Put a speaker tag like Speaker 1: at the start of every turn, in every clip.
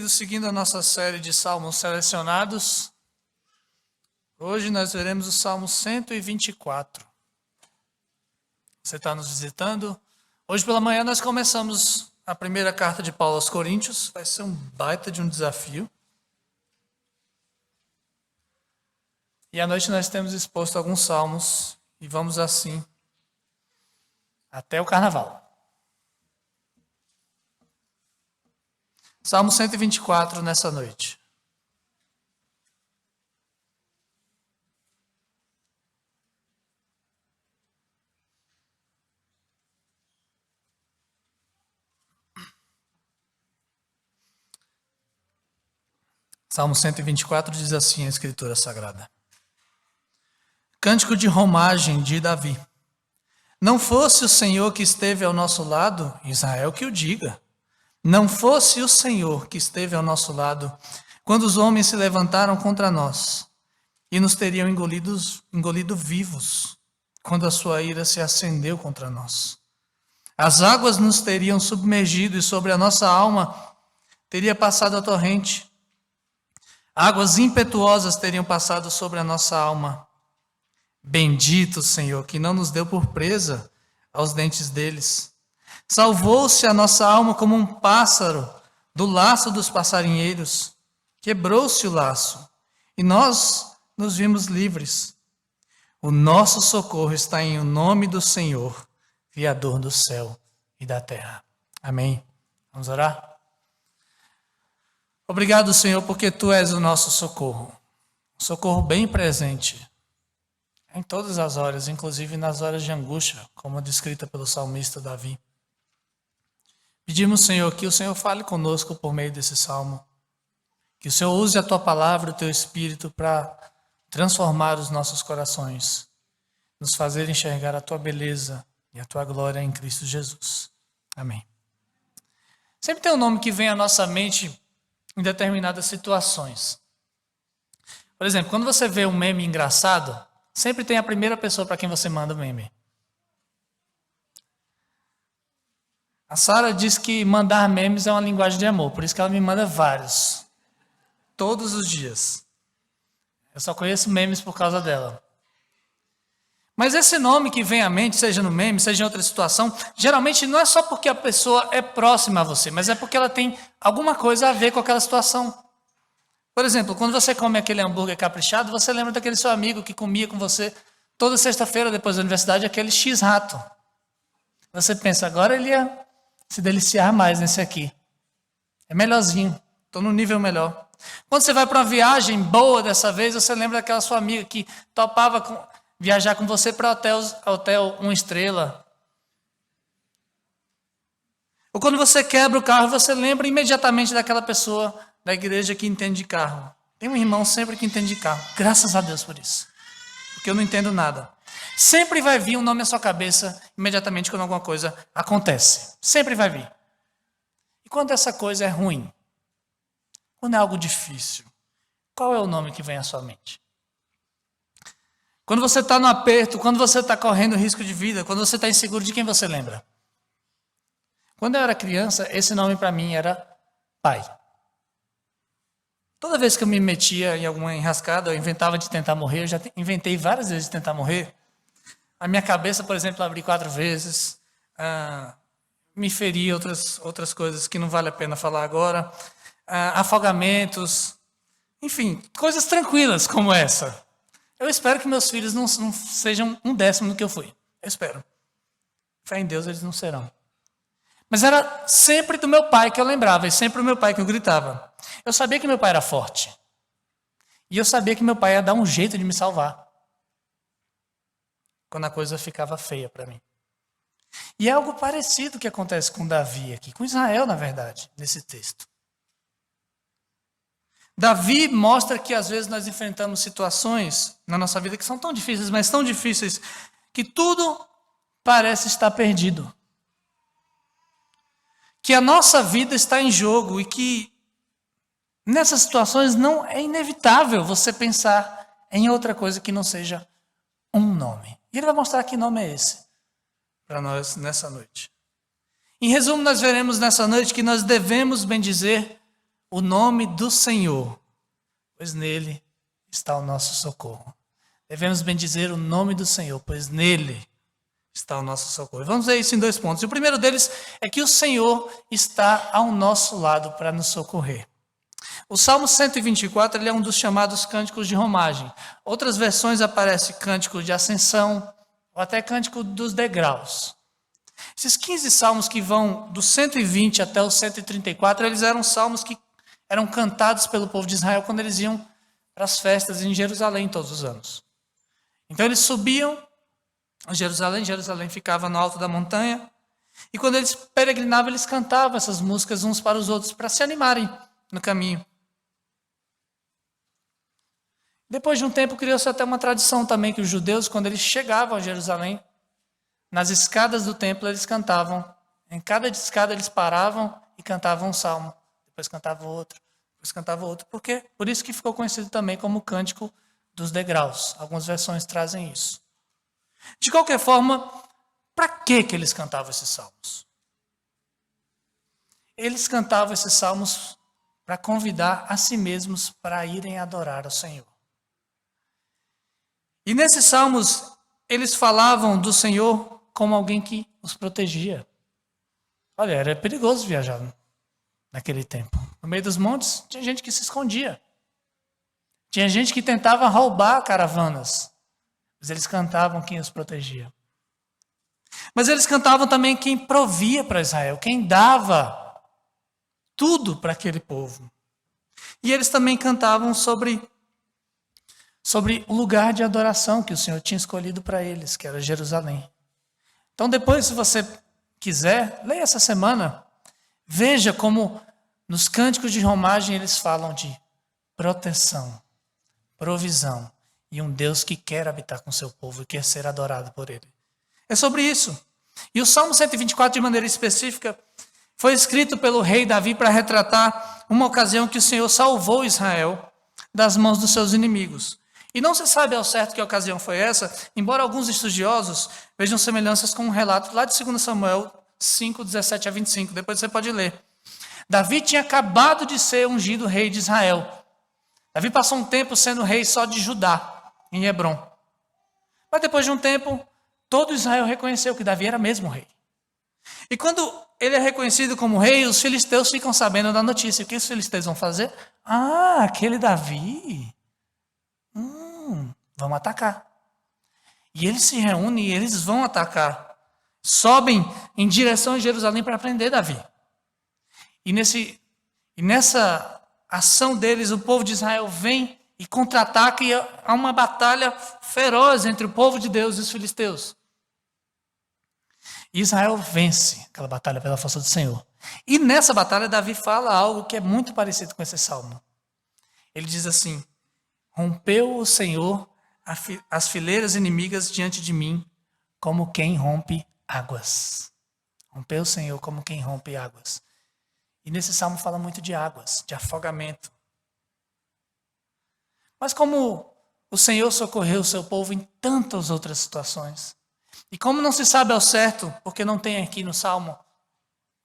Speaker 1: queridos, seguindo a nossa série de salmos selecionados, hoje nós veremos o Salmo 124. Você está nos visitando? Hoje pela manhã nós começamos a primeira carta de Paulo aos Coríntios. Vai ser um baita de um desafio. E à noite nós temos exposto alguns salmos e vamos assim até o carnaval. Salmo 124 nessa noite. Salmo 124 diz assim a Escritura Sagrada. Cântico de romagem de Davi. Não fosse o Senhor que esteve ao nosso lado, Israel que o diga. Não fosse o Senhor que esteve ao nosso lado, quando os homens se levantaram contra nós, e nos teriam engolido vivos, quando a sua ira se acendeu contra nós. As águas nos teriam submergido, e sobre a nossa alma teria passado a torrente. Águas impetuosas teriam passado sobre a nossa alma. Bendito o Senhor, que não nos deu por presa aos dentes deles. Salvou-se a nossa alma como um pássaro do laço dos passarinheiros. Quebrou-se o laço, e nós nos vimos livres. O nosso socorro está em o nome do Senhor, Criador do céu e da terra. Amém. Vamos orar? Obrigado, Senhor, porque Tu és o nosso socorro. Um socorro bem presente em todas as horas, inclusive nas horas de angústia, como descrita pelo salmista Davi. Pedimos, Senhor, que o Senhor fale conosco por meio desse salmo. Que o Senhor use a Tua palavra, o Teu Espírito, para transformar os nossos corações. Nos fazer enxergar a Tua beleza e a Tua glória em Cristo Jesus. Amém. Sempre tem um nome que vem à nossa mente em determinadas situações. Por exemplo, quando você vê um meme engraçado, sempre tem a primeira pessoa para quem você manda o meme. A Sara diz que mandar memes é uma linguagem de amor, por isso que ela me manda vários. Todos os dias. Eu só conheço memes por causa dela. Mas esse nome que vem à mente, seja no meme, seja em outra situação, geralmente não é só porque a pessoa é próxima a você, mas é porque ela tem alguma coisa a ver com aquela situação. Por exemplo, quando você come aquele hambúrguer caprichado, você lembra daquele seu amigo que comia com você toda sexta-feira depois da universidade, aquele X-rato. Você pensa, agora ele ia se deliciar mais nesse aqui. É melhorzinho, estou no nível melhor. Quando você vai para uma viagem boa dessa vez, você lembra daquela sua amiga que topava viajar com você para hotel 1 estrela. Ou quando você quebra o carro, você lembra imediatamente daquela pessoa da igreja que entende de carro. Tem um irmão sempre que entende de carro. Graças a Deus por isso. Porque eu não entendo nada. Sempre vai vir um nome à sua cabeça imediatamente quando alguma coisa acontece. Sempre vai vir. E quando essa coisa é ruim? Quando é algo difícil? Qual é o nome que vem à sua mente? Quando você está no aperto, quando você está correndo risco de vida, quando você está inseguro, de quem você lembra? Quando eu era criança, esse nome para mim era pai. Toda vez que eu me metia em alguma enrascada, eu inventava de tentar morrer, eu já inventei várias vezes de tentar morrer. A minha cabeça, por exemplo, abri 4 vezes, me feri outras coisas que não vale a pena falar agora, afogamentos, enfim, coisas tranquilas como essa. Eu espero que meus filhos não sejam 1/10 do que eu fui. Eu espero. Fé em Deus, eles não serão. Mas era sempre do meu pai que eu lembrava, e sempre do meu pai que eu gritava. Eu sabia que meu pai era forte. E eu sabia que meu pai ia dar um jeito de me salvar. Quando a coisa ficava feia para mim. E é algo parecido que acontece com Davi aqui, com Israel, na verdade, nesse texto. Davi mostra que às vezes nós enfrentamos situações na nossa vida que são tão difíceis, mas tão difíceis, que tudo parece estar perdido. Que a nossa vida está em jogo e que nessas situações não é inevitável você pensar em outra coisa que não seja um nome. E ele vai mostrar que nome é esse para nós nessa noite. Em resumo, nós veremos nessa noite que nós devemos bendizer o nome do Senhor, pois nele está o nosso socorro. Devemos bendizer o nome do Senhor, pois nele está o nosso socorro. Vamos ver isso em 2 pontos. E o primeiro deles é que o Senhor está ao nosso lado para nos socorrer. O Salmo 124 ele é um dos chamados cânticos de romagem. Outras versões aparece cântico de ascensão ou até cântico dos degraus. Esses 15 salmos que vão do 120 até o 134, eles eram salmos que eram cantados pelo povo de Israel quando eles iam para as festas em Jerusalém todos os anos. Então eles subiam a Jerusalém ficava no alto da montanha, e quando eles peregrinavam, eles cantavam essas músicas uns para os outros, para se animarem no caminho. Depois de um tempo, criou-se até uma tradição também que os judeus, quando eles chegavam a Jerusalém, nas escadas do templo eles cantavam. Em cada escada eles paravam e cantavam um salmo. Depois cantavam outro, depois cantavam outro. Por quê? Por isso que ficou conhecido também como o cântico dos degraus. Algumas versões trazem isso. De qualquer forma, para que eles cantavam esses salmos? Eles cantavam esses salmos para convidar a si mesmos para irem adorar ao Senhor. E nesses salmos, eles falavam do Senhor como alguém que os protegia. Olha, era perigoso viajar naquele tempo. No meio dos montes, tinha gente que se escondia. Tinha gente que tentava roubar caravanas. Mas eles cantavam quem os protegia. Mas eles cantavam também quem provia para Israel, quem dava tudo para aquele povo. E eles também cantavam sobre o lugar de adoração que o Senhor tinha escolhido para eles, que era Jerusalém. Então depois, se você quiser, leia essa semana, veja como nos cânticos de romagem eles falam de proteção, provisão e um Deus que quer habitar com seu povo e quer ser adorado por ele. É sobre isso. E o Salmo 124, de maneira específica, foi escrito pelo rei Davi para retratar uma ocasião que o Senhor salvou Israel das mãos dos seus inimigos. E não se sabe ao certo que ocasião foi essa, embora alguns estudiosos vejam semelhanças com um relato lá de 2 Samuel 5, 17 a 25. Depois você pode ler. Davi tinha acabado de ser ungido rei de Israel. Davi passou um tempo sendo rei só de Judá, em Hebrom. Mas depois de um tempo, todo Israel reconheceu que Davi era mesmo rei. E quando ele é reconhecido como rei, os filisteus ficam sabendo da notícia. O que os filisteus vão fazer? Ah, aquele Davi. Vamos atacar. E eles se reúnem e eles vão atacar. Sobem em direção a Jerusalém para prender Davi. E nessa ação deles, o povo de Israel vem e contra-ataca e há uma batalha feroz entre o povo de Deus e os filisteus. E Israel vence aquela batalha pela força do Senhor. E nessa batalha, Davi fala algo que é muito parecido com esse salmo. Ele diz assim: rompeu o Senhor as fileiras inimigas diante de mim, como quem rompe águas. Rompeu o Senhor como quem rompe águas. E nesse salmo fala muito de águas, de afogamento. Mas como o Senhor socorreu o seu povo em tantas outras situações, e como não se sabe ao certo, porque não tem aqui no salmo,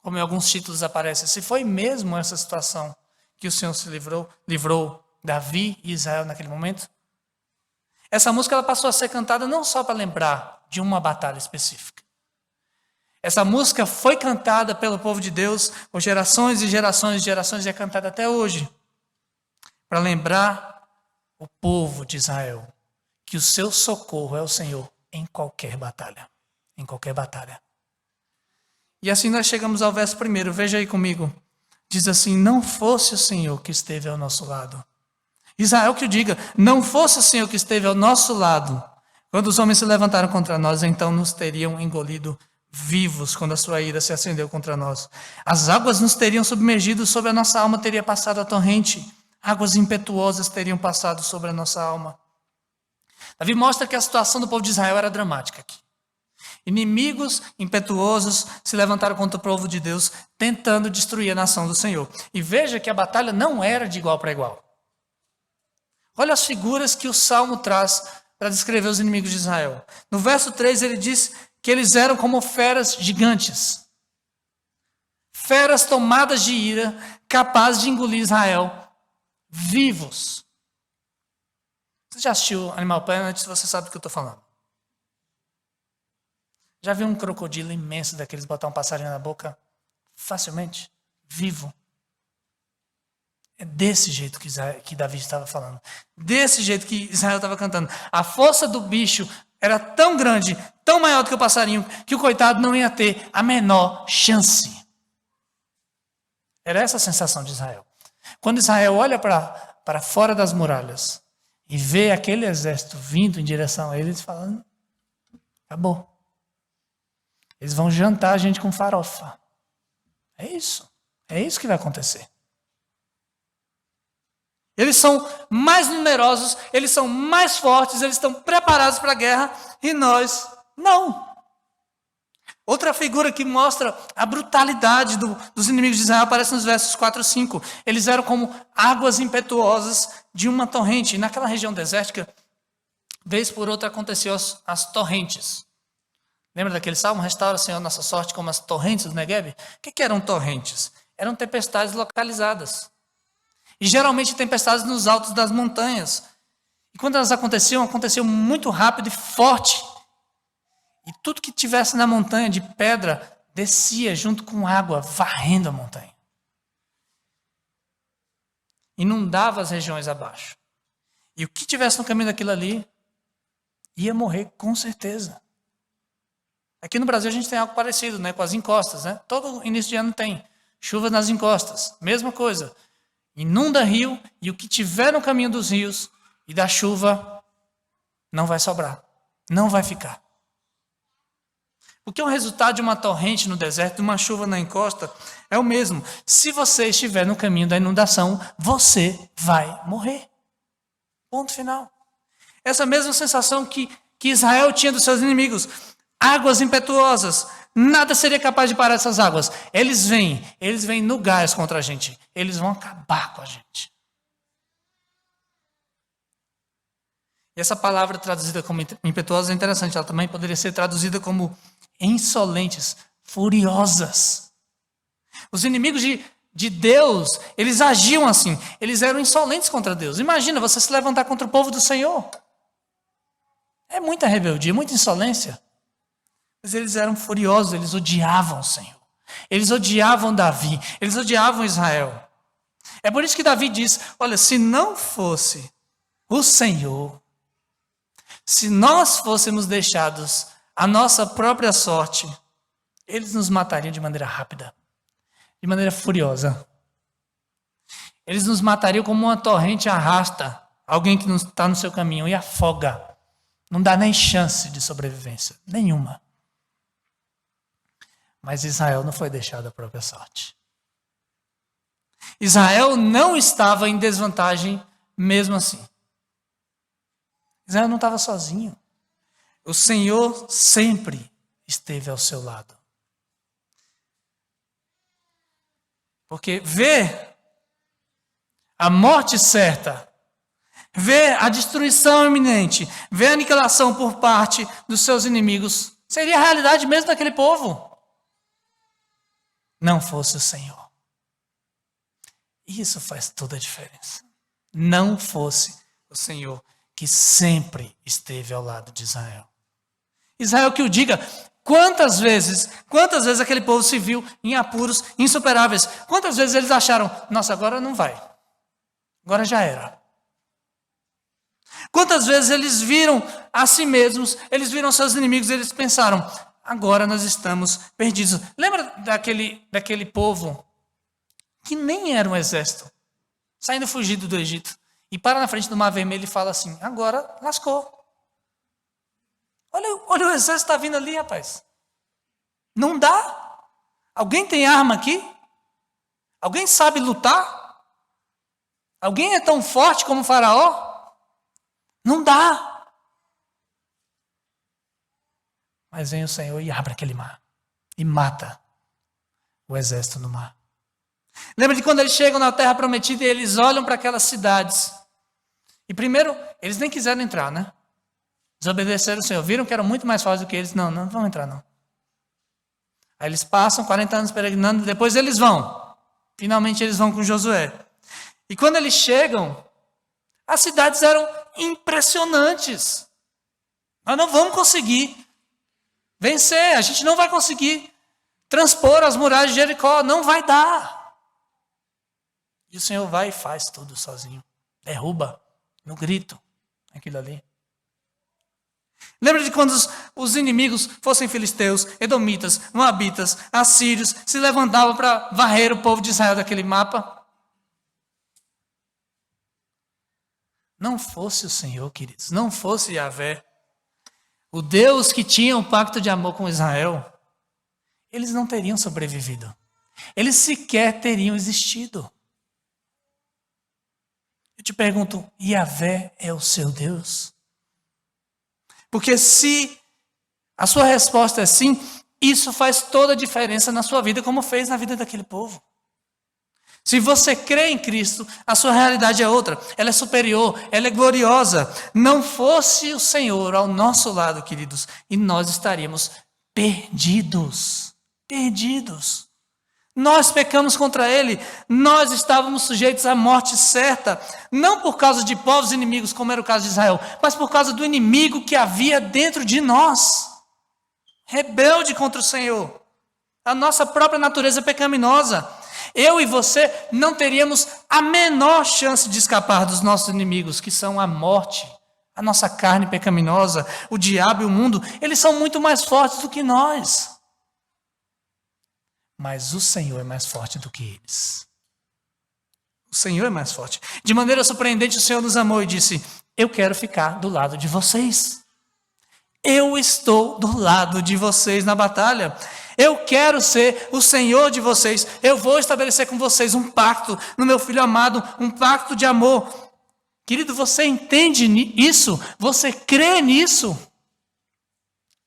Speaker 1: como em alguns títulos aparece, se foi mesmo essa situação que o Senhor se livrou Davi e Israel naquele momento, essa música ela passou a ser cantada não só para lembrar de uma batalha específica. Essa música foi cantada pelo povo de Deus por gerações e gerações e gerações, e é cantada até hoje, para lembrar o povo de Israel que o seu socorro é o Senhor em qualquer batalha. Em qualquer batalha. E assim nós chegamos ao verso 1, veja aí comigo. Diz assim: não fosse o Senhor que esteve ao nosso lado. Israel que o diga: não fosse o Senhor que esteve ao nosso lado, quando os homens se levantaram contra nós, então nos teriam engolido vivos quando a sua ira se acendeu contra nós. As águas nos teriam submergido, sobre a nossa alma teria passado a torrente. Águas impetuosas teriam passado sobre a nossa alma. Davi mostra que a situação do povo de Israel era dramática aqui. Inimigos impetuosos se levantaram contra o povo de Deus, tentando destruir a nação do Senhor. E veja que a batalha não era de igual para igual. Olha as figuras que o Salmo traz para descrever os inimigos de Israel. No verso 3 ele diz que eles eram como feras gigantes. feras tomadas de ira, capazes de engolir Israel vivos. Você já assistiu Animal Planet? Você sabe do que eu estou falando. Já viu um crocodilo imenso daqueles botar um passarinho na boca facilmente? Vivo. É desse jeito que Davi estava falando. Desse jeito que Israel estava cantando. A força do bicho era tão grande, tão maior do que o passarinho, que o coitado não ia ter a menor chance. Era essa a sensação de Israel. Quando Israel olha para fora das muralhas e vê aquele exército vindo em direção a eles, falando, acabou. Eles vão jantar a gente com farofa. É isso. É isso que vai acontecer. Eles são mais numerosos, eles são mais fortes, eles estão preparados para a guerra e nós não. Outra figura que mostra a brutalidade dos inimigos de Israel aparece nos versos 4 e 5. Eles eram como águas impetuosas de uma torrente. E naquela região desértica, vez por outra aconteciam as torrentes. Lembra daquele salmo? Restaura, Senhor, nossa sorte como as torrentes do Negueb? O que eram torrentes? Eram tempestades localizadas. E geralmente tempestades nos altos das montanhas. E quando elas aconteciam muito rápido e forte. E tudo que tivesse na montanha de pedra descia junto com água, varrendo a montanha. Inundava as regiões abaixo. E o que tivesse no caminho daquilo ali ia morrer com certeza. Aqui no Brasil a gente tem algo parecido, né, com as encostas, né? Todo início de ano tem chuva nas encostas, mesma coisa. Inunda rio e o que tiver no caminho dos rios e da chuva não vai sobrar, não vai ficar. Porque o resultado de uma torrente no deserto, de uma chuva na encosta, é o mesmo. Se você estiver no caminho da inundação, você vai morrer. Ponto final. Essa mesma sensação que Israel tinha dos seus inimigos. Águas impetuosas. Nada seria capaz de parar essas águas. Eles vêm no gás contra a gente. Eles vão acabar com a gente. E essa palavra traduzida como impetuosa é interessante. Ela também poderia ser traduzida como insolentes, furiosas. Os inimigos de Deus, eles agiam assim. Eles eram insolentes contra Deus. Imagina você se levantar contra o povo do Senhor. É muita rebeldia, muita insolência. Mas eles eram furiosos, eles odiavam o Senhor. Eles odiavam Davi, eles odiavam Israel. É por isso que Davi diz, olha, se não fosse o Senhor, se nós fôssemos deixados à nossa própria sorte, eles nos matariam de maneira rápida, de maneira furiosa. Eles nos matariam como uma torrente arrasta alguém que não está no seu caminho e afoga. Não dá nem chance de sobrevivência, nenhuma. Mas Israel não foi deixado à própria sorte. Israel não estava em desvantagem mesmo assim. Israel não estava sozinho. O Senhor sempre esteve ao seu lado. Porque ver a morte certa, ver a destruição iminente, ver a aniquilação por parte dos seus inimigos, seria a realidade mesmo daquele povo. Não fosse o Senhor. Isso faz toda a diferença. Não fosse o Senhor que sempre esteve ao lado de Israel. Israel que o diga, quantas vezes aquele povo se viu em apuros insuperáveis? Quantas vezes eles acharam, nossa, agora não vai. Agora já era. Quantas vezes eles viram a si mesmos, eles viram seus inimigos, eles pensaram, agora nós estamos perdidos. Lembra daquele povo que nem era um exército, saindo fugido do Egito, e para na frente do Mar Vermelho e fala assim, agora lascou. Olha o exército está vindo ali, rapaz. Não dá. Alguém tem arma aqui? Alguém sabe lutar? Alguém é tão forte como o Faraó? Não dá. Mas vem o Senhor e abre aquele mar. E mata o exército no mar. Lembra de quando eles chegam na terra prometida e eles olham para aquelas cidades. E primeiro, eles nem quiseram entrar, né? Desobedeceram o Senhor. Viram que eram muito mais fortes do que eles. Não vão entrar não. Aí eles passam 40 anos peregrinando, depois eles vão. Finalmente eles vão com Josué. E quando eles chegam, as cidades eram impressionantes. Nós não vamos conseguir vencer, a gente não vai conseguir transpor as muralhas de Jericó, não vai dar. E o Senhor vai e faz tudo sozinho. Derruba, no grito, aquilo ali. Lembra de quando os inimigos fossem filisteus, edomitas, moabitas, assírios, se levantavam para varrer o povo de Israel daquele mapa? Não fosse o Senhor, queridos, não fosse Yahvé, o Deus que tinha um pacto de amor com Israel, eles não teriam sobrevivido. Eles sequer teriam existido. Eu te pergunto, Yahvé é o seu Deus? Porque se a sua resposta é sim, isso faz toda a diferença na sua vida, como fez na vida daquele povo. Se você crê em Cristo, a sua realidade é outra. Ela é superior, ela é gloriosa. Não fosse o Senhor ao nosso lado, queridos, e nós estaríamos perdidos. Perdidos. Nós pecamos contra Ele, nós estávamos sujeitos à morte certa, não por causa de povos inimigos, como era o caso de Israel, mas por causa do inimigo que havia dentro de nós. Rebelde contra o Senhor. A nossa própria natureza pecaminosa. Eu e você não teríamos a menor chance de escapar dos nossos inimigos, que são a morte, a nossa carne pecaminosa, o diabo e o mundo. Eles são muito mais fortes do que nós. Mas o Senhor é mais forte do que eles. O Senhor é mais forte. De maneira surpreendente, o Senhor nos amou e disse: eu quero ficar do lado de vocês. Eu estou do lado de vocês na batalha. Eu quero ser o Senhor de vocês. Eu vou estabelecer com vocês um pacto no meu Filho amado, um pacto de amor. Querido, você entende isso? Você crê nisso?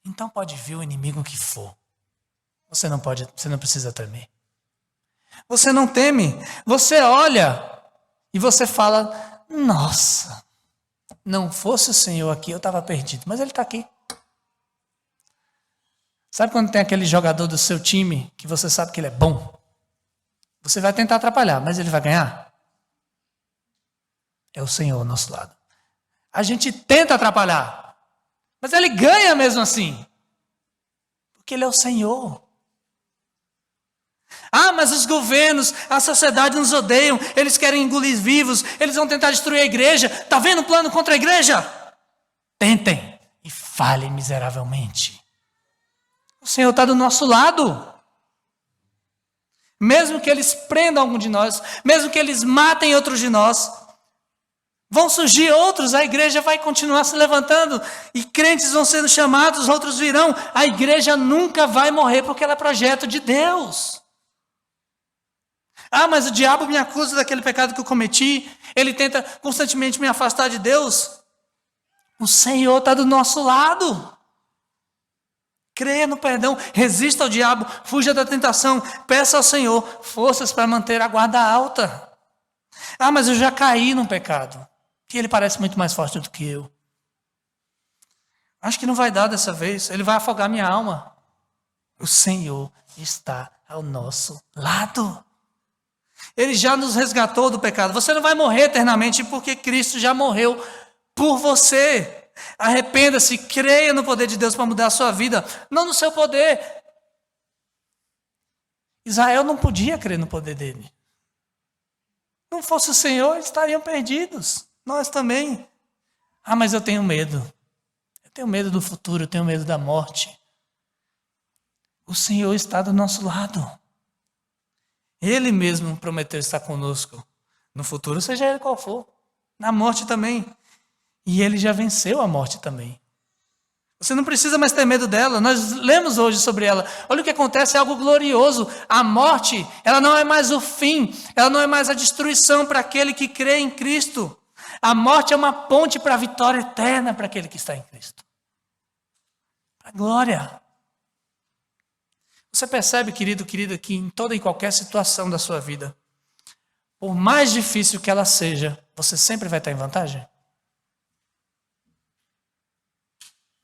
Speaker 1: Então pode vir o inimigo que for. Você não precisa temer. Você não teme. Você olha e você fala: nossa, não fosse o Senhor aqui, eu estava perdido. Mas Ele está aqui. Sabe quando tem aquele jogador do seu time que você sabe que ele é bom? Você vai tentar atrapalhar, mas ele vai ganhar? É o Senhor ao nosso lado. A gente tenta atrapalhar, mas Ele ganha mesmo assim. Porque Ele é o Senhor. Ah, mas os governos, a sociedade nos odeiam, eles querem engolir vivos, eles vão tentar destruir a igreja. Está vendo o plano contra a igreja? Tentem e falhem miseravelmente. O Senhor está do nosso lado. Mesmo que eles prendam algum de nós, mesmo que eles matem outros de nós, vão surgir outros, a igreja vai continuar se levantando, e crentes vão sendo chamados, outros virão. A igreja nunca vai morrer, porque ela é projeto de Deus. Ah, mas o diabo me acusa daquele pecado que eu cometi, ele tenta constantemente me afastar de Deus. O Senhor está do nosso lado. Creia no perdão, resista ao diabo, fuja da tentação, peça ao Senhor forças para manter a guarda alta. Ah, mas eu já caí no pecado, que ele parece muito mais forte do que eu. Acho que não vai dar dessa vez, ele vai afogar minha alma. O Senhor está ao nosso lado. Ele já nos resgatou do pecado. Você não vai morrer eternamente porque Cristo já morreu por você. Arrependa-se, creia no poder de Deus para mudar a sua vida, não no seu poder. Israel não podia crer no poder dele. Não fosse o Senhor, eles estariam perdidos. Nós também. Ah, mas eu tenho medo. Eu tenho medo do futuro, eu tenho medo da morte. O Senhor está do nosso lado. Ele mesmo prometeu estar conosco no futuro, seja ele qual for. Na morte também. E Ele já venceu a morte também. Você não precisa mais ter medo dela. Nós lemos hoje sobre ela. Olha o que acontece, é algo glorioso. A morte, ela não é mais o fim. Ela não é mais a destruição para aquele que crê em Cristo. A morte é uma ponte para a vitória eterna para aquele que está em Cristo. Para a glória. Você percebe, querido, querida, que em toda e qualquer situação da sua vida, por mais difícil que ela seja, você sempre vai estar em vantagem?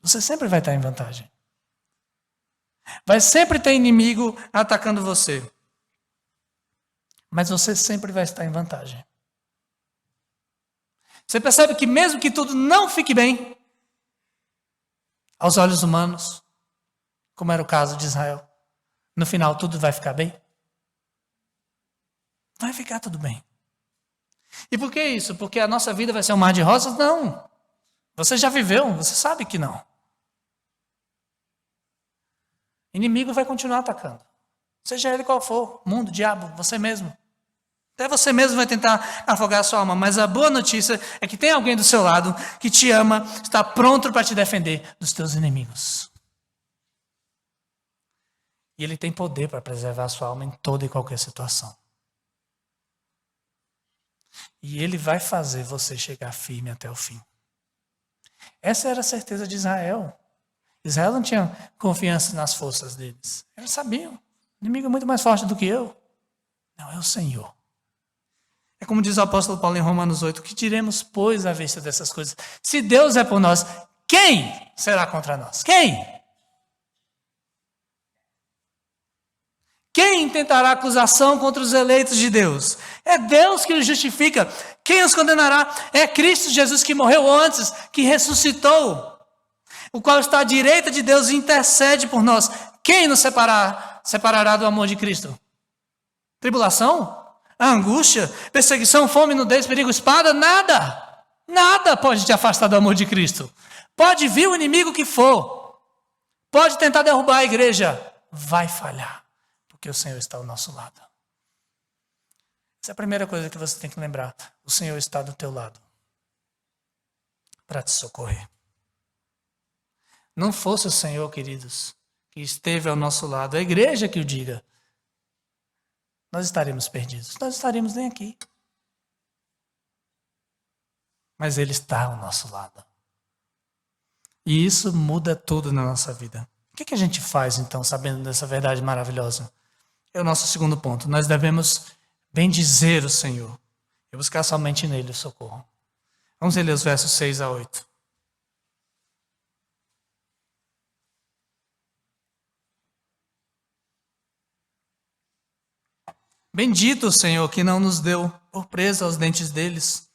Speaker 1: Você sempre vai estar em vantagem. Vai sempre ter inimigo atacando você. Mas você sempre vai estar em vantagem. Você percebe que mesmo que tudo não fique bem, aos olhos humanos, como era o caso de Israel, no final tudo vai ficar bem? Vai ficar tudo bem. E por que isso? Porque a nossa vida vai ser um mar de rosas? Não. Você já viveu, você sabe que não. O inimigo vai continuar atacando. Seja ele qual for, mundo, diabo, você mesmo. Até você mesmo vai tentar afogar a sua alma. Mas a boa notícia é que tem alguém do seu lado que te ama, está pronto para te defender dos teus inimigos. E ele tem poder para preservar a sua alma em toda e qualquer situação. E ele vai fazer você chegar firme até o fim. Essa era a certeza de Israel. Israel não tinha confiança nas forças deles. Eles sabiam. O inimigo é muito mais forte do que eu. Não, é o Senhor. É como diz o apóstolo Paulo em Romanos 8, que diremos, pois, à vista dessas coisas? Se Deus é por nós, quem será contra nós? Quem? Quem intentará acusação contra os eleitos de Deus? É Deus que os justifica. Quem os condenará? É Cristo Jesus que morreu antes, que ressuscitou, o qual está à direita de Deus e intercede por nós. Quem nos separará do amor de Cristo? Tribulação? Angústia? Perseguição? Fome? Nudez? Perigo? Espada? Nada. Nada pode te afastar do amor de Cristo. Pode vir o inimigo que for. Pode tentar derrubar a igreja. Vai falhar. Porque o Senhor está ao nosso lado. Essa é a primeira coisa que você tem que lembrar. O Senhor está do teu lado para te socorrer. Não fosse o Senhor, queridos, que esteve ao nosso lado, a igreja que o diga, nós estaremos perdidos. Nós estaremos nem aqui. Mas Ele está ao nosso lado. E isso muda tudo na nossa vida. O que a gente faz, então, sabendo dessa verdade maravilhosa? É o nosso segundo ponto. Nós devemos bendizer o Senhor e buscar somente nele o socorro. Vamos ler os versos 6 a 8. Bendito o Senhor que não nos deu por presa aos dentes deles.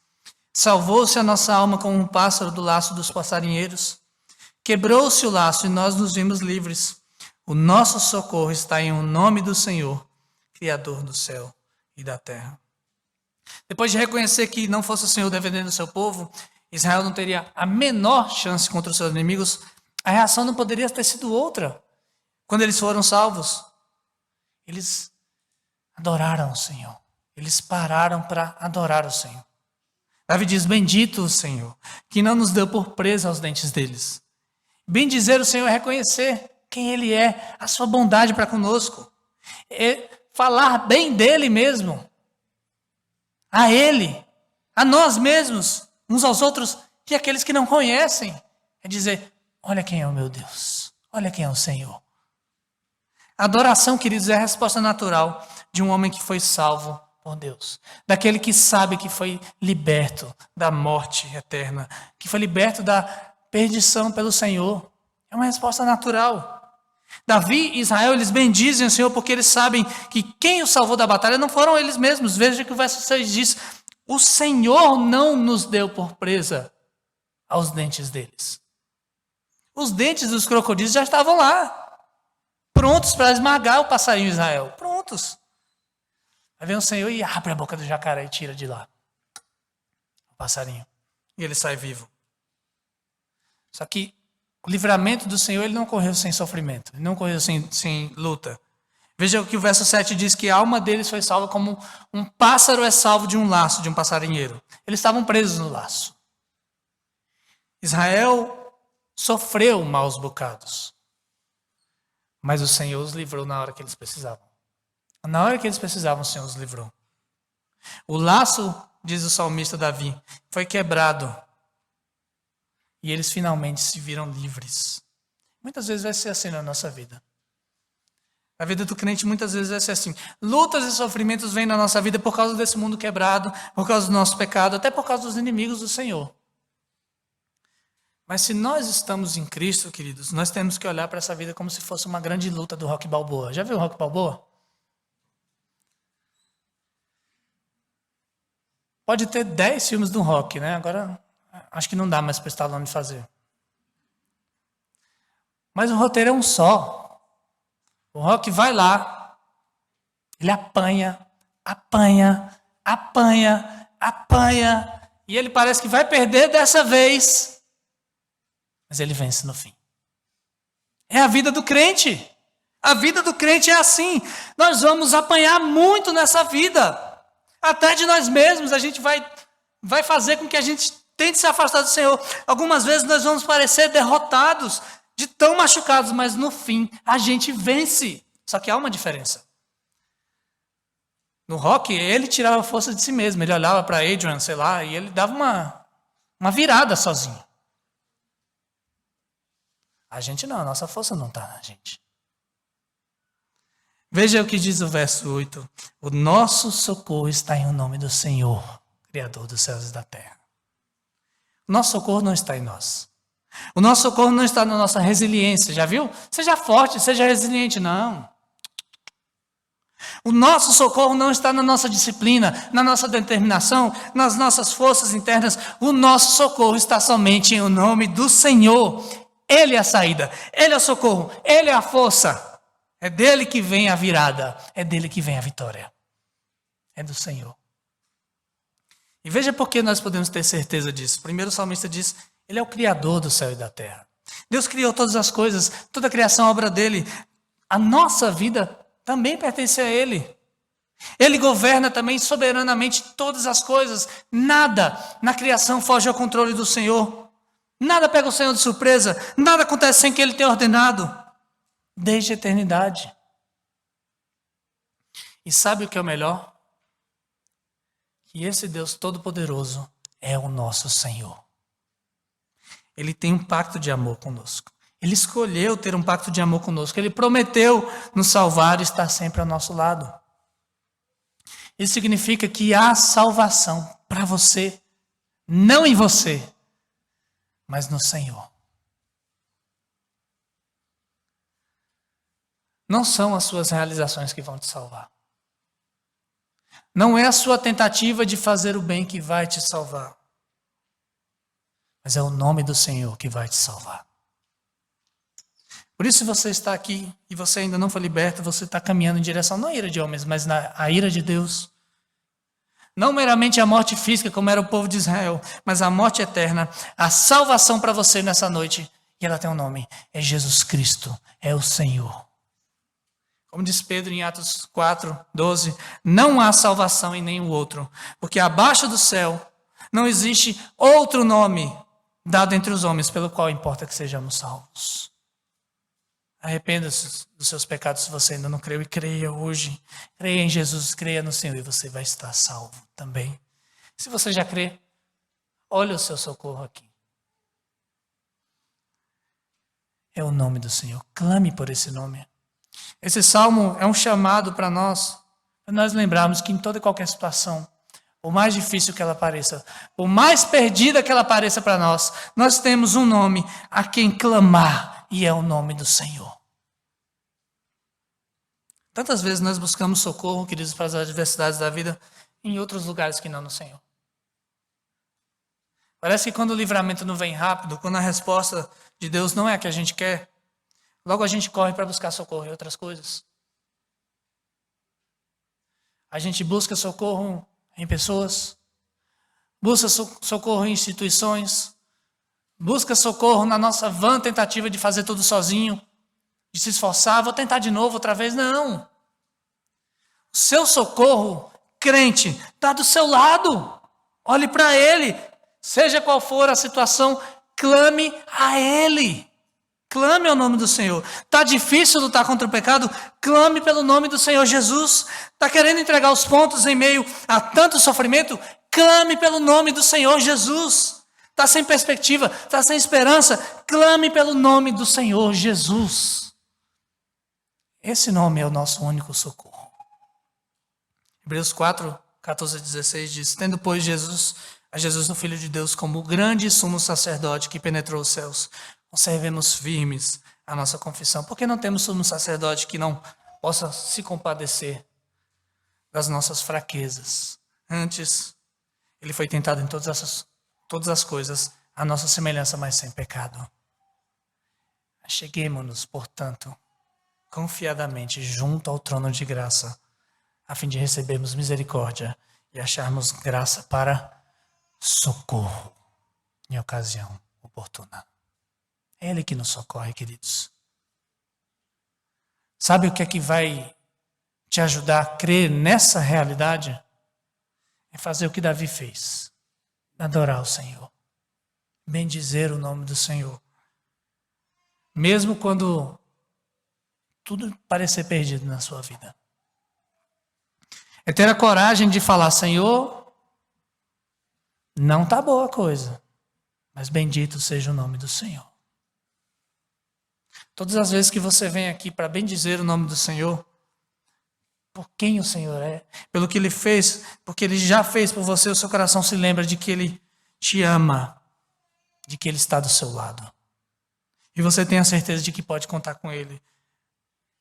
Speaker 1: Salvou-se a nossa alma como um pássaro do laço dos passarinheiros. Quebrou-se o laço e nós nos vimos livres. O nosso socorro está em o nome do Senhor, Criador do céu e da terra. Depois de reconhecer que não fosse o Senhor defendendo o seu povo, Israel não teria a menor chance contra os seus inimigos, a reação não poderia ter sido outra. Quando eles foram salvos, eles adoraram o Senhor. Eles pararam para adorar o Senhor. Davi diz, bendito o Senhor, que não nos deu por presa aos dentes deles. Bendizer o Senhor é reconhecer quem Ele é, a sua bondade para conosco. É falar bem dEle mesmo. A Ele, a nós mesmos, uns aos outros, e aqueles que não conhecem. É dizer, olha quem é o meu Deus, olha quem é o Senhor. A adoração, queridos, é a resposta natural de um homem que foi salvo por Deus. Daquele que sabe que foi liberto da morte eterna, que foi liberto da perdição pelo Senhor. É uma resposta natural. Davi e Israel, eles bendizem o Senhor porque eles sabem que quem os salvou da batalha não foram eles mesmos. Veja que o verso 6 diz, o Senhor não nos deu por presa aos dentes deles. Os dentes dos crocodilos já estavam lá, prontos para esmagar o passarinho de Israel. Prontos. Aí vem o Senhor e abre a boca do jacaré e tira de lá o passarinho. E ele sai vivo. Só que o livramento do Senhor, ele não ocorreu sem sofrimento. Ele não ocorreu sem luta. Veja que o verso 7 diz que a alma deles foi salva como um pássaro é salvo de um laço, de um passarinheiro. Eles estavam presos no laço. Israel sofreu maus bocados. Mas o Senhor os livrou na hora que eles precisavam. Na hora que eles precisavam, o Senhor os livrou. O laço, diz o salmista Davi, foi quebrado. E eles finalmente se viram livres. Muitas vezes vai ser assim na nossa vida. A vida do crente muitas vezes vai ser assim. Lutas e sofrimentos vêm na nossa vida por causa desse mundo quebrado, por causa do nosso pecado, até por causa dos inimigos do Senhor. Mas se nós estamos em Cristo, queridos, nós temos que olhar para essa vida como se fosse uma grande luta do Rocky Balboa. Já viu o Rocky Balboa? Pode ter 10 filmes do Rock, né? Agora, acho que não dá mais para o Stallone fazer. Mas o roteiro é um só. O Rock vai lá, ele apanha, e ele parece que vai perder dessa vez, mas ele vence no fim. É a vida do crente. A vida do crente é assim. Nós vamos apanhar muito nessa vida. Até de nós mesmos, a gente vai fazer com que a gente tente se afastar do Senhor. Algumas vezes nós vamos parecer derrotados, de tão machucados, mas no fim a gente vence. Só que há uma diferença. No Rock, ele tirava a força de si mesmo. Ele olhava para Adrian, sei lá, e ele dava uma virada sozinho. A gente não, a nossa força não está na gente. Veja o que diz o verso 8. O nosso socorro está em o nome do Senhor, Criador dos céus e da terra. O nosso socorro não está em nós. O nosso socorro não está na nossa resiliência, já viu? Seja forte, seja resiliente, não. O nosso socorro não está na nossa disciplina, na nossa determinação, nas nossas forças internas. O nosso socorro está somente em o nome do Senhor. Ele é a saída, Ele é o socorro, Ele é a força. É dele que vem a virada, é dele que vem a vitória. É do Senhor. E veja por que nós podemos ter certeza disso. Primeiro o salmista diz, Ele é o Criador do céu e da terra. Deus criou todas as coisas, toda a criação é obra dele. A nossa vida também pertence a Ele. Ele governa também soberanamente todas as coisas. Nada na criação foge ao controle do Senhor. Nada pega o Senhor de surpresa. Nada acontece sem que Ele tenha ordenado. Desde a eternidade. E sabe o que é o melhor? Que esse Deus Todo-Poderoso é o nosso Senhor. Ele tem um pacto de amor conosco. Ele escolheu ter um pacto de amor conosco. Ele prometeu nos salvar e estar sempre ao nosso lado. Isso significa que há salvação para você, não em você, mas no Senhor. Não são as suas realizações que vão te salvar. Não é a sua tentativa de fazer o bem que vai te salvar. Mas é o nome do Senhor que vai te salvar. Por isso, se você está aqui e você ainda não foi liberto, você está caminhando em direção não à ira de homens, mas à ira de Deus. Não meramente a morte física, como era o povo de Israel, mas a morte eterna, a salvação para você nessa noite. E ela tem um nome, é Jesus Cristo, é o Senhor. Como diz Pedro em Atos 4, 12, não há salvação em nenhum outro, porque abaixo do céu não existe outro nome dado entre os homens pelo qual importa que sejamos salvos. Arrependa-se dos seus pecados se você ainda não creu e creia hoje. Creia em Jesus, creia no Senhor e você vai estar salvo também. Se você já crê, olha o seu socorro aqui. É o nome do Senhor, clame por esse nome. Esse salmo é um chamado para nós lembrarmos que em toda e qualquer situação, por mais difícil que ela pareça, por mais perdida que ela pareça para nós, nós temos um nome a quem clamar e é o nome do Senhor. Tantas vezes nós buscamos socorro, queridos, para as adversidades da vida em outros lugares que não no Senhor. Parece que quando o livramento não vem rápido, quando a resposta de Deus não é a que a gente quer, logo a gente corre para buscar socorro em outras coisas. A gente busca socorro em pessoas, busca socorro em instituições, busca socorro na nossa vã tentativa de fazer tudo sozinho, de se esforçar, vou tentar de novo, outra vez. Não. O seu socorro, crente, está do seu lado. Olhe para Ele. Seja qual for a situação, clame a Ele. Clame ao nome do Senhor. Está difícil lutar contra o pecado? Clame pelo nome do Senhor Jesus. Está querendo entregar os pontos em meio a tanto sofrimento? Clame pelo nome do Senhor Jesus. Está sem perspectiva, está sem esperança? Clame pelo nome do Senhor Jesus. Esse nome é o nosso único socorro. Hebreus 4, 14 a 16 diz, tendo, pois, Jesus a Jesus, o Filho de Deus, como o grande sumo sacerdote que penetrou os céus, conservemos firmes a nossa confissão, porque não temos sumo sacerdote que não possa se compadecer das nossas fraquezas. Antes, ele foi tentado em todas as coisas, a nossa semelhança, mas sem pecado. Cheguemo-nos, portanto, confiadamente junto ao trono de graça, a fim de recebermos misericórdia e acharmos graça para socorro em ocasião oportuna. É Ele que nos socorre, queridos. Sabe o que é que vai te ajudar a crer nessa realidade? É fazer o que Davi fez. Adorar o Senhor. Bendizer o nome do Senhor. Mesmo quando tudo parecer perdido na sua vida. É ter a coragem de falar, Senhor, não está boa a coisa, mas bendito seja o nome do Senhor. Todas as vezes que você vem aqui para bendizer o nome do Senhor, por quem o Senhor é, pelo que Ele fez, porque Ele já fez por você, o seu coração se lembra de que Ele te ama, de que Ele está do seu lado. E você tem a certeza de que pode contar com Ele.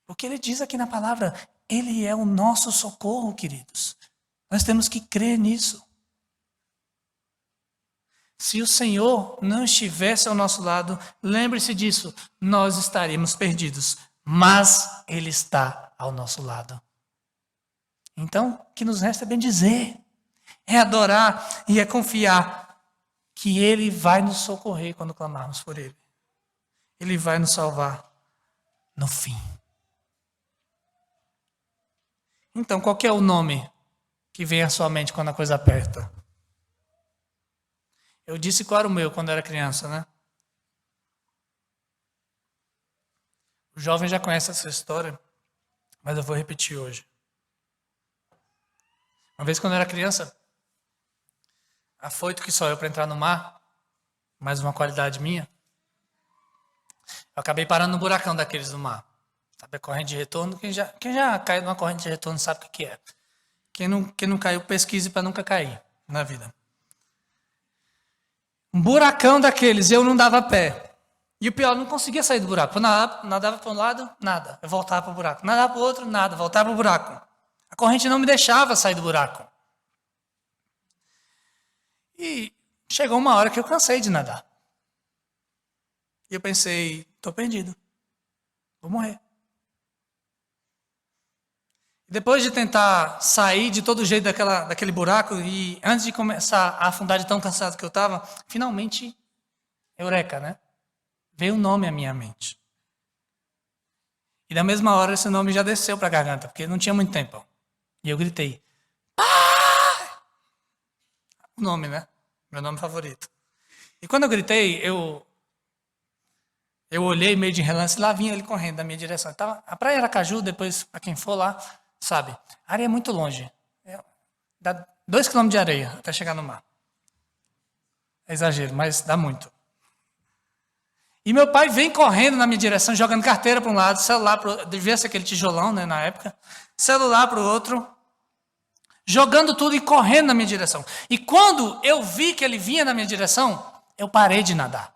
Speaker 1: Porque Ele diz aqui na palavra, Ele é o nosso socorro, queridos. Nós temos que crer nisso. Se o Senhor não estivesse ao nosso lado, lembre-se disso, nós estaríamos perdidos. Mas Ele está ao nosso lado. Então, o que nos resta é bendizer, é adorar e é confiar que Ele vai nos socorrer quando clamarmos por Ele. Ele vai nos salvar no fim. Então, qual que é o nome que vem à sua mente quando a coisa aperta? Eu disse qual era o meu quando era criança, né? O jovem já conhece essa história, mas eu vou repetir hoje. Uma vez quando eu era criança, afoito que só eu para entrar no mar, mais uma qualidade minha, eu acabei parando no buracão daqueles do mar. Sabe a corrente de retorno? Quem já caiu numa corrente de retorno sabe o que é. Quem não caiu, pesquise para nunca cair na vida. Um buracão daqueles, eu não dava pé. E o pior, eu não conseguia sair do buraco. Eu nadava para um lado, nada. Eu voltava para o buraco. Nadava para o outro, nada. Voltava para o buraco. A corrente não me deixava sair do buraco. E chegou uma hora que eu cansei de nadar. E eu pensei, estou perdido. Vou morrer. E depois de tentar sair de todo jeito daquele buraco, e antes de começar a afundar de tão cansado que eu estava, finalmente, eureka, né? Veio um nome à minha mente. E na mesma hora esse nome já desceu para a garganta, porque não tinha muito tempo. E eu gritei, pai! O nome, né? Meu nome favorito. E quando eu gritei, eu olhei meio de relance e lá vinha ele correndo na minha direção. A praia era Caju, depois, para quem for lá, sabe, a areia é muito longe. Dá 2 km de areia até chegar no mar. É exagero, mas dá muito. E meu pai vem correndo na minha direção, jogando carteira para um lado, celular para o outro, devia ser aquele tijolão, né, na época, celular para o outro, jogando tudo e correndo na minha direção. E quando eu vi que ele vinha na minha direção, eu parei de nadar.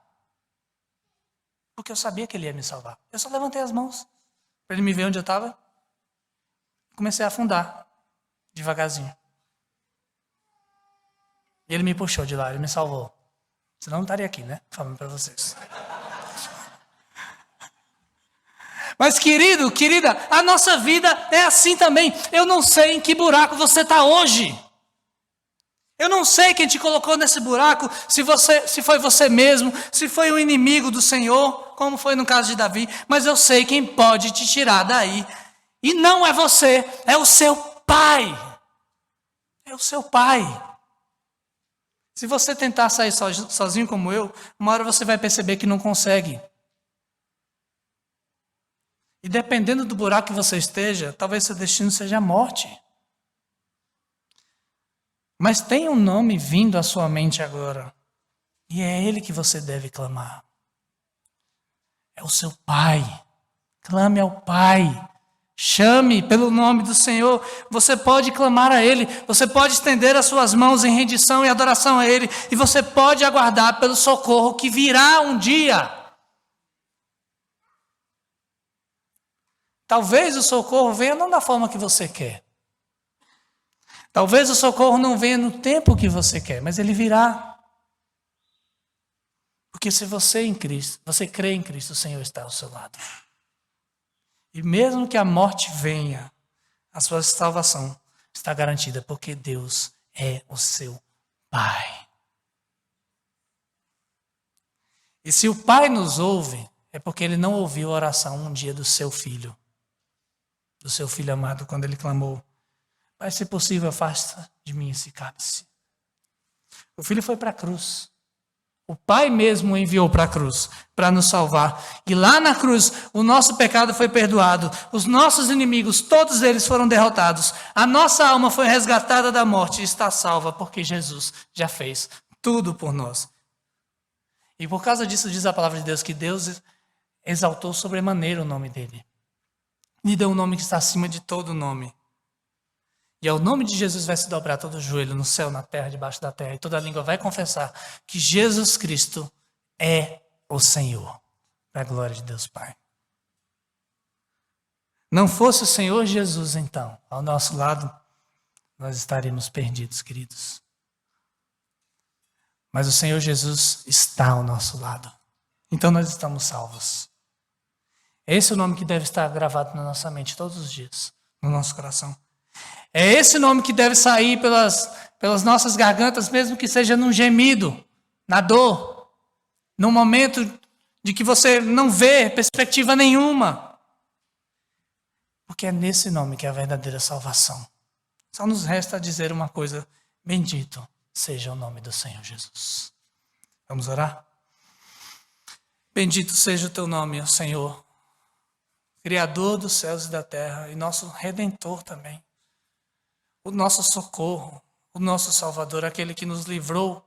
Speaker 1: Porque eu sabia que ele ia me salvar. Eu só levantei as mãos para ele me ver onde eu estava. Comecei a afundar, devagarzinho. E ele me puxou de lá, ele me salvou. Senão eu não estaria aqui, né? Falando para vocês. Mas querido, querida, a nossa vida é assim também. Eu não sei em que buraco você está hoje. Eu não sei quem te colocou nesse buraco, se foi você mesmo, se foi um inimigo do Senhor, como foi no caso de Davi, mas eu sei quem pode te tirar daí. E não é você, é o seu pai. É o seu pai. Se você tentar sair sozinho como eu, uma hora você vai perceber que não consegue. E dependendo do buraco que você esteja, talvez seu destino seja a morte. Mas tem um nome vindo à sua mente agora. E é ele que você deve clamar. É o seu pai. Clame ao Pai. Chame pelo nome do Senhor. Você pode clamar a Ele. Você pode estender as suas mãos em rendição e adoração a Ele. E você pode aguardar pelo socorro que virá um dia. Talvez o socorro venha não da forma que você quer. Talvez o socorro não venha no tempo que você quer, mas ele virá. Porque se você em Cristo, você crê em Cristo, o Senhor está ao seu lado. E mesmo que a morte venha, a sua salvação está garantida, porque Deus é o seu Pai. E se o Pai nos ouve, é porque Ele não ouviu a oração um dia do seu filho amado, quando ele clamou: Pai, se possível, afasta de mim esse cálice. O filho foi para a cruz. O Pai mesmo o enviou para a cruz, para nos salvar. E lá na cruz, o nosso pecado foi perdoado. Os nossos inimigos, todos eles foram derrotados. A nossa alma foi resgatada da morte e está salva, porque Jesus já fez tudo por nós. E por causa disso diz a palavra de Deus que Deus exaltou sobremaneira o nome dele. E deu um nome que está acima de todo nome. E ao nome de Jesus vai se dobrar todo o joelho no céu, na terra, debaixo da terra. E toda língua vai confessar que Jesus Cristo é o Senhor. Para a glória de Deus Pai. Não fosse o Senhor Jesus, então, ao nosso lado, nós estaríamos perdidos, queridos. Mas o Senhor Jesus está ao nosso lado. Então nós estamos salvos. Esse é o nome que deve estar gravado na nossa mente todos os dias, no nosso coração. É esse nome que deve sair pelas nossas gargantas, mesmo que seja num gemido, na dor, num momento de que você não vê perspectiva nenhuma. Porque é nesse nome que é a verdadeira salvação. Só nos resta dizer uma coisa: bendito seja o nome do Senhor Jesus. Vamos orar? Bendito seja o teu nome, ó Senhor, Criador dos céus e da terra, e nosso Redentor também. O nosso socorro, o nosso Salvador, aquele que nos livrou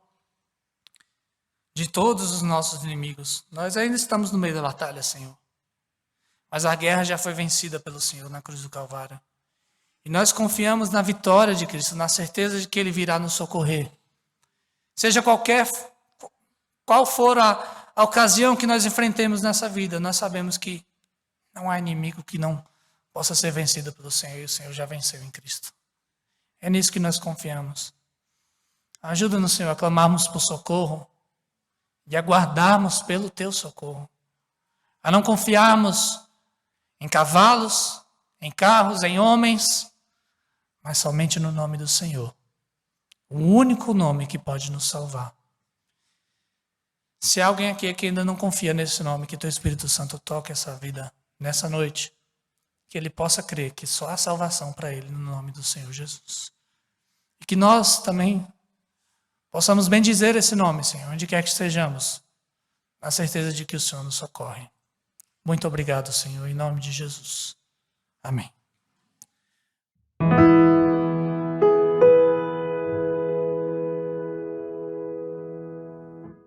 Speaker 1: de todos os nossos inimigos. Nós ainda estamos no meio da batalha, Senhor. Mas a guerra já foi vencida pelo Senhor na cruz do Calvário. E nós confiamos na vitória de Cristo, na certeza de que Ele virá nos socorrer. Seja qual for a ocasião que nós enfrentemos nessa vida, nós sabemos que não há inimigo que não possa ser vencido pelo Senhor, e o Senhor já venceu em Cristo. É nisso que nós confiamos. Ajuda-nos, Senhor, a clamarmos por socorro e aguardarmos pelo Teu socorro. A não confiarmos em cavalos, em carros, em homens, mas somente no nome do Senhor. O único nome que pode nos salvar. Se há alguém aqui que ainda não confia nesse nome, que Teu Espírito Santo toque essa vida nessa noite, que ele possa crer que só há salvação para ele no nome do Senhor Jesus. E que nós também possamos bendizer esse nome, Senhor, onde quer que estejamos, na certeza de que o Senhor nos socorre. Muito obrigado, Senhor, em nome de Jesus. Amém.